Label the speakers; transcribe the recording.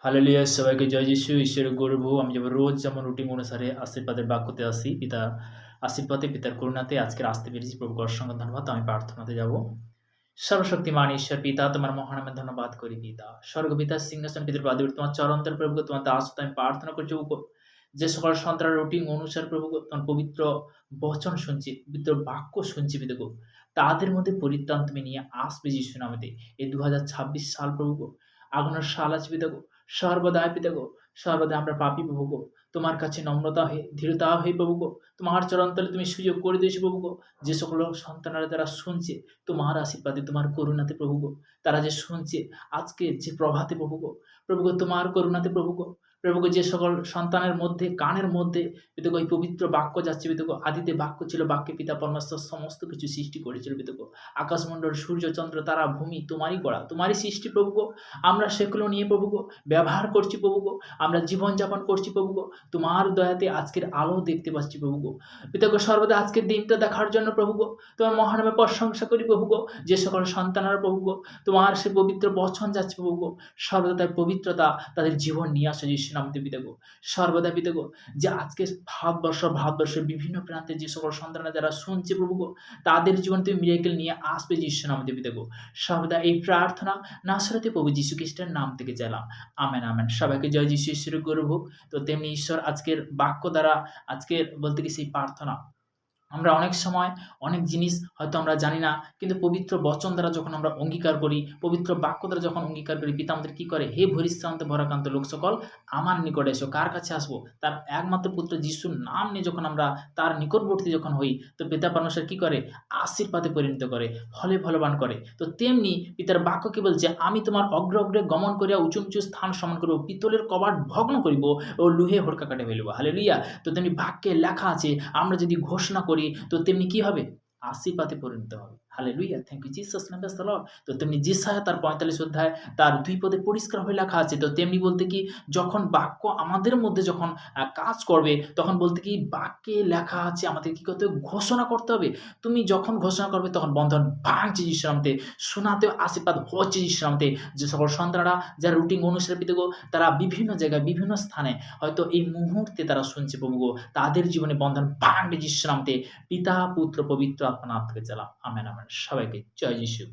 Speaker 1: Hallelujah! সবাইকে জয় যিশু। ঈশ্বরের গৌরব হোক। আমি যেমন রোজ যেমন রুটিন অনুসারে আশীর্বাদের বাক্যতে আসি, পিতার আশীর্বাদে, পিতার করুণাতে আজকে আসতে পেরেছি। প্রভুকে অসংখ্য ধন্যবাদ। আমি প্রার্থনাতে যাব। সর্বশক্তিমান ঈশ্বর পিতা, তোমার মহানামে ধন্যবাদ করি পিতা। স্বর্গপিতার সিংহাসন পিতার পাদবীর তোমার চরণতল প্রভুকে, তোমার দাস হতে আমি প্রার্থনা করছি প্রভু। যে সকল সন্তান রুটিন অনুসারে প্রভুকে তোমার পবিত্র বচন শুনছি, পবিত্র বাক্য শুনছি পিতাগো, তাদের মধ্যে পরিত্রাণ তুমি নিয়ে আসবে যিশু নামেতে। এই ২০২৬ সাল প্রভুগো, আগুনের সাল আছে পিতাগো, সর্বদাই পিতাগো, সর্বদা আমরা পাপী প্রভুগো। তোমার কাছে নম্রতা হয়ে, ধীরতা হয়ে প্রভুগো, তোমার চরণতলে তুমি সুযোগ করে দিয়েছো প্রভুগো। যে সকল সন্তানেরা যারা শুনছে তোমার আশীর্বাদে, তোমার করুণাতে প্রভুগো, তারা যে শুনছে আজকে যে প্রভাতে প্রভুগো, প্রভুগো তোমার করুণাতে প্রভুগো, প্রভুগো যে সকল সন্তানের মধ্যে, কানের মধ্যে পিতাগো এই পবিত্র বাক্য যাচ্ছে পিতাগো। আদিতে বাক্য ছিল, বাক্যে পিতা পরমেশ্বর সমস্ত কিছু সৃষ্টি করেছিল পিতাগো। আকাশমণ্ডল, সূর্য, চন্দ্র, তারা, ভূমি তোমারই গড়া, তোমারই সৃষ্টি প্রভুগো। আমরা সেগুলো নিয়ে প্রভুগো ব্যবহার করছি প্রভুগো, আমরা জীবনযাপন করছি প্রভুগো। তোমার দয়াতে আজকের আলো দেখতে পাচ্ছি প্রভুগো। পিতাগো সর্বদা আজকের দিনটা দেখার জন্য প্রভুগো তোমার মহানামে প্রশংসা করি প্রভুগো। যে সকল সন্তানেরা প্রভুগো তোমার সে পবিত্র বচন যাচ্ছে প্রভুগো, সর্বদা তার পবিত্রতা তাদের জীবন নিয়ে আসে যিশু নামে পিতাগো। সর্বদা পিতাগো যে আজকে ভারতবর্ষের বিভিন্ন প্রান্তে যে সকল সন্তানরা যারা শুনছে প্রভুগো, তাদের জীবনে তুমি মিরাকেল নিয়ে আসবে যিশু নামে পিতাগো। সর্বদা এই প্রার্থনা নাসরতে প্রভু যীশু খ্রিস্টের নাম থেকে চাইলাম। Amen, amen. সবাইকে জয় যিশু, ঈশ্বরের গৌরব হোক। তো তেমনি ঈশ্বর আজকের বাক্য দ্বারা, আজকের বলতে কি সেই প্রার্থনা, আমরা অনেক সময় অনেক জিনিস হয়তো আমরা জানি না, কিন্তু পবিত্র বচন দ্বারা যখন আমরা অঙ্গীকার করি, পবিত্র বাক্য দ্বারা যখন অঙ্গীকার করি, পিতা আমাদের কি করে? হে ভরিশ্রান্ত ভরাক্রান্ত লোক সকল, আমার নিকটে এসো। কার কাছে আসবো? তার একমাত্র পুত্র যিশুর নাম নিয়ে যখন আমরা তার নিকটবর্তী যখন হই, তো পিতা পরমেশ্বর কি করে? আশীর্বাদে পরিণত করে, ফলে ফলবান করে। তো তেমনি পিতার বাক্য কি বলছে? আমি তোমার অগ্রে অগ্রে গমন করিয়া উঁচু উঁচু স্থান সমান করিব, পিতলের কবাট ভগ্ন করিব ও লোহে হড়কা কাটে ফেলিব। হালেলুয়া! তো তেমনি বাক্যে লেখা আছে, আমরা যদি ঘোষণা করি তো তেমনি কি হবে? আশীর্বাদে পরিণত হবে। Hallelujah! Thank you Jesus, name praise the Lord. তো তেমনি যেশায়া তার ৪৫ অধ্যায় তার ২ পদে পরিষ্কারভাবে লেখা আছে। তো তেমনি বলতে কি, যখন বাক্য আমাদের মধ্যে যখন কাজ করবে, তখন বলতে কি বাক্যে লেখা আছে আমাদের কি করতে হবে? ঘোষণা করতে হবে। তুমি যখন ঘোষণা করবে তখন বন্ধন ভাঙছে যিশুর নামে, শোনাতেও আশীর্বাদ হচ্ছে যিশুর নামে। যে সকল সন্তানরা যারা রুটিন অনুসারে পিতাগো, তারা বিভিন্ন জায়গায়, বিভিন্ন স্থানে হয়তো এই মুহূর্তে তারা শুনছে প্রভুগো, তাদের জীবনে বন্ধন ভাঙবে যিশুর নামে। পিতা, পুত্র, পবিত্র আত্মার নাম থেকে চালাম। Amen, amen. সবাইকে জয় যিশু।